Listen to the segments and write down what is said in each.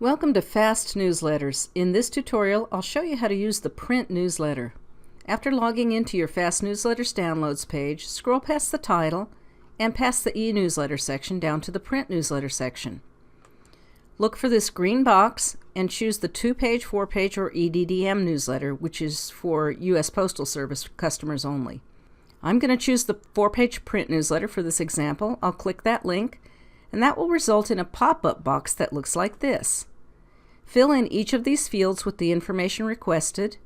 Welcome to Fast Newsletters. In this tutorial, I'll show you how to use the print newsletter. After logging into your Fast Newsletters downloads page, scroll past the title and past the e-newsletter section down to the print newsletter section. Look for this green box and choose the 2-page, 4-page, or EDDM newsletter, which is for U.S. Postal Service customers only. I'm going to choose the 4-page print newsletter for this example. I'll click that link, and that will result in a pop-up box that looks like this. Fill in each of these fields with the information requested.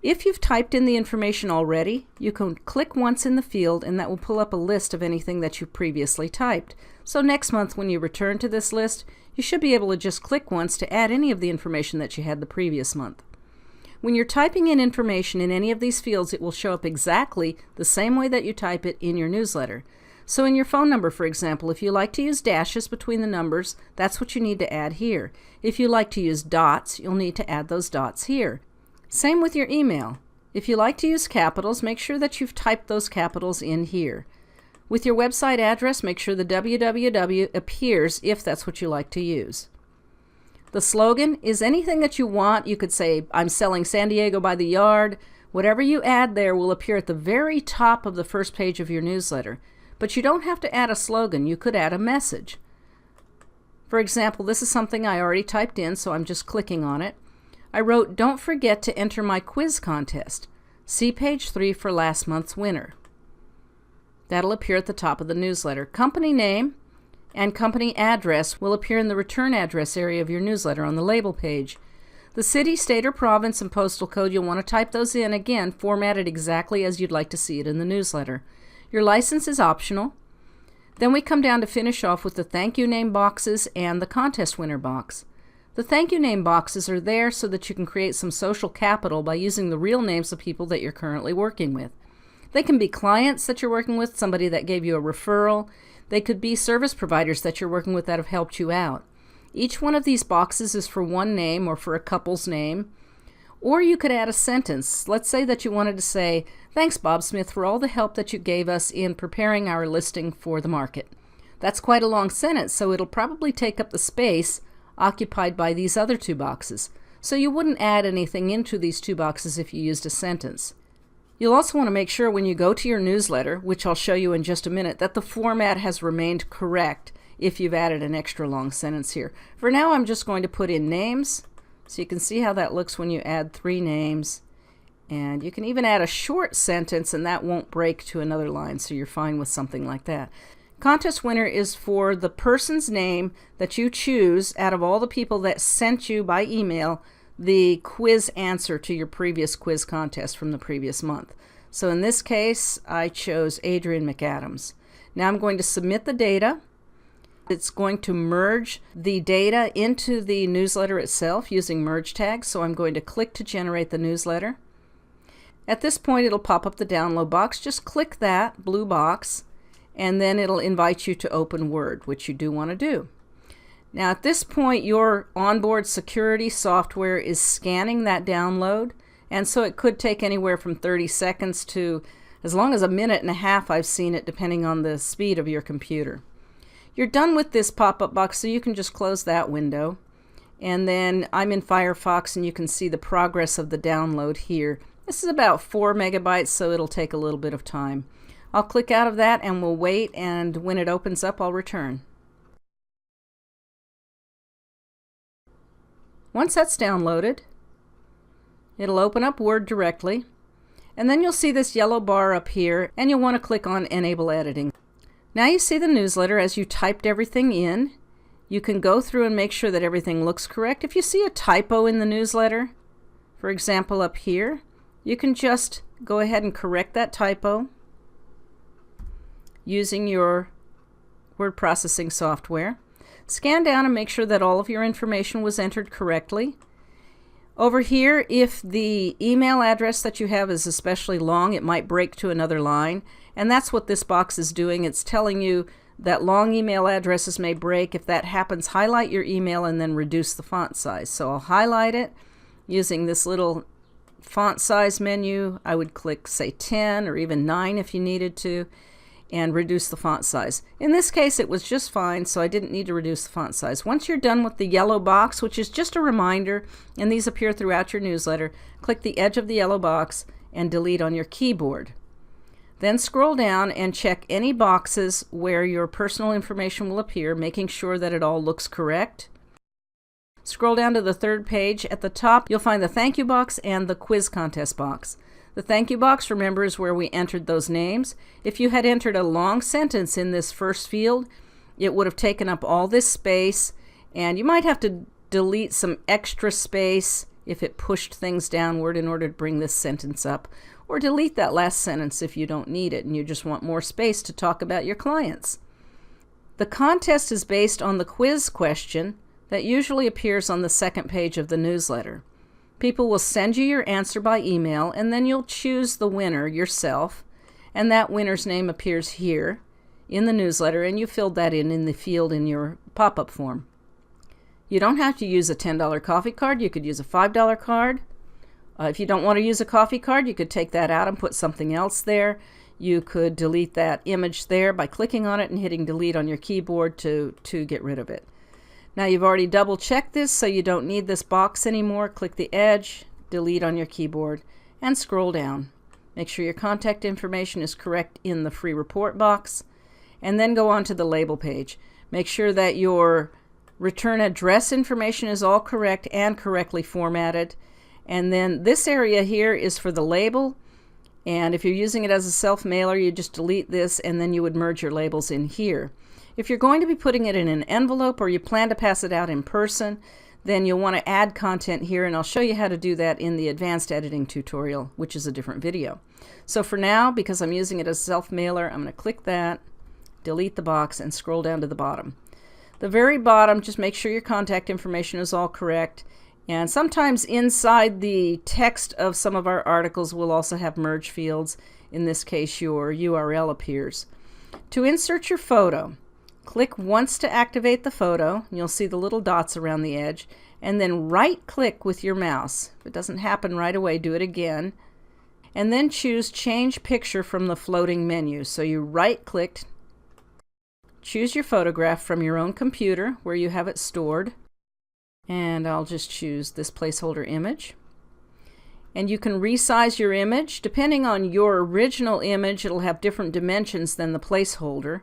If you've typed in the information already, you can click once in the field and that will pull up a list of anything that you previously typed. So next month when you return to this list, you should be able to just click once to add any of the information that you had the previous month. When you're typing in information in any of these fields, it will show up exactly the same way that you type it in your newsletter. So in your phone number, for example, if you like to use dashes between the numbers, that's what you need to add here. If you like to use dots, you'll need to add those dots here. Same with your email. If you like to use capitals, make sure that you've typed those capitals in here. With your website address, make sure the www appears if that's what you like to use. The slogan is anything that you want. You could say, I'm selling San Diego by the yard. Whatever you add there will appear at the very top of the first page of your newsletter. But you don't have to add a slogan. You could add a message. For example, this is something I already typed in, so I'm just clicking on it. I wrote, don't forget to enter my quiz contest. See page 3 for last month's winner. That'll appear at the top of the newsletter. Company name and company address will appear in the return address area of your newsletter on the label page. The city, state, or province and postal code, you'll want to type those in, again, formatted exactly as you'd like to see it in the newsletter. Your license is optional. Then we come down to finish off with the thank you name boxes and the contest winner box. The thank you name boxes are there so that you can create some social capital by using the real names of people that you're currently working with. They can be clients that you're working with, somebody that gave you a referral. They could be service providers that you're working with that have helped you out. Each one of these boxes is for one name or for a couple's name. Or you could add a sentence. Let's say that you wanted to say, thanks Bob Smith for all the help that you gave us in preparing our listing for the market. That's quite a long sentence, so it'll probably take up the space occupied by these other two boxes. So you wouldn't add anything into these two boxes if you used a sentence. You'll also want to make sure when you go to your newsletter, which I'll show you in just a minute, that the format has remained correct if you've added an extra long sentence here. For now, I'm just going to put in names. So you can see how that looks when you add 3 names. And you can even add a short sentence and that won't break to another line, so you're fine with something like that. Contest winner is for the person's name that you choose out of all the people that sent you by email the quiz answer to your previous quiz contest from the previous month. So in this case, I chose Adrian McAdams. Now I'm going to submit the data. It's going to merge the data into the newsletter itself using merge tags, so I'm going to click to generate the newsletter. At this point, it'll pop up the download box. Just click that blue box, and then it'll invite you to open Word, which you do want to do. Now at this point, your onboard security software is scanning that download, and so it could take anywhere from 30 seconds to as long as a minute and a half, I've seen it, depending on the speed of your computer. You're done with this pop-up box, so you can just close that window. And then I'm in Firefox, and you can see the progress of the download here. This is about 4 megabytes, so it'll take a little bit of time. I'll click out of that, and we'll wait, and when it opens up, I'll return. Once that's downloaded, it'll open up Word directly. And then you'll see this yellow bar up here, and you'll want to click on Enable Editing. Now you see the newsletter as you typed everything in. You can go through and make sure that everything looks correct. If you see a typo in the newsletter, for example up here, you can just go ahead and correct that typo using your word processing software. Scan down and make sure that all of your information was entered correctly. Over here, if the email address that you have is especially long, it might break to another line. And that's what this box is doing. It's telling you that long email addresses may break. If that happens, highlight your email and then reduce the font size. So I'll highlight it using this little font size menu. I would click, say, 10 or even 9 if you needed to. and reduce the font size. In this case, it was just fine, so I didn't need to reduce the font size. Once you're done with the yellow box, which is just a reminder, and these appear throughout your newsletter, click the edge of the yellow box and delete on your keyboard. Then scroll down and check any boxes where your personal information will appear, making sure that it all looks correct. Scroll down to the third page. At the top, you'll find the thank you box and the quiz contest box. The thank you box, remember, is where we entered those names. If you had entered a long sentence in this first field, it would have taken up all this space, and you might have to delete some extra space if it pushed things downward in order to bring this sentence up, or delete that last sentence if you don't need it and you just want more space to talk about your clients. The contest is based on the quiz question that usually appears on the second page of the newsletter. People will send you your answer by email, and then you'll choose the winner yourself, and that winner's name appears here in the newsletter, and you filled that in the field in your pop-up form. You don't have to use a $10 coffee card. You could use a $5 card. If you don't want to use a coffee card, you could take that out and put something else there. You could delete that image there by clicking on it and hitting delete on your keyboard to get rid of it. Now you've already double checked this, so you don't need this box anymore. Click the edge, delete on your keyboard, and scroll down. Make sure your contact information is correct in the free report box, and then go on to the label page. Make sure that your return address information is all correct and correctly formatted. And then this area here is for the label, and if you're using it as a self-mailer, you just delete this and then you would merge your labels in here. If you're going to be putting it in an envelope or you plan to pass it out in person, then you'll want to add content here, and I'll show you how to do that in the advanced editing tutorial, which is a different video. So for now, because I'm using it as a self-mailer, I'm going to click that, delete the box, and scroll down to the bottom. The very bottom, just make sure your contact information is all correct. And sometimes inside the text of some of our articles, we'll also have merge fields. In this case, your URL appears. To insert your photo, click once to activate the photo. You'll see the little dots around the edge. And then right-click with your mouse. If it doesn't happen right away, do it again. And then choose Change Picture from the floating menu. So you right-clicked, choose your photograph from your own computer where you have it stored. And I'll just choose this placeholder image. And you can resize your image. Depending on your original image, it'll have different dimensions than the placeholder.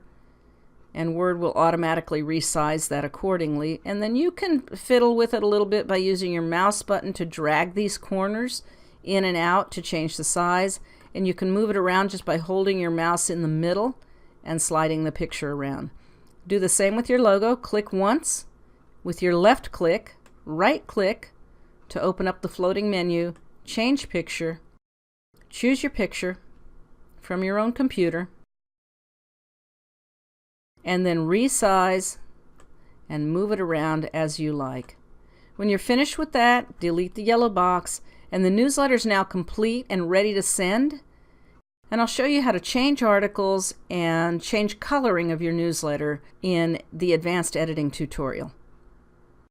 And Word will automatically resize that accordingly. And then you can fiddle with it a little bit by using your mouse button to drag these corners in and out to change the size. And you can move it around just by holding your mouse in the middle and sliding the picture around. Do the same with your logo. Click once. With your left click, right click to open up the floating menu, change picture, choose your picture from your own computer, and then resize and move it around as you like. When you're finished with that, delete the yellow box, and the newsletter is now complete and ready to send. And I'll show you how to change articles and change coloring of your newsletter in the advanced editing tutorial.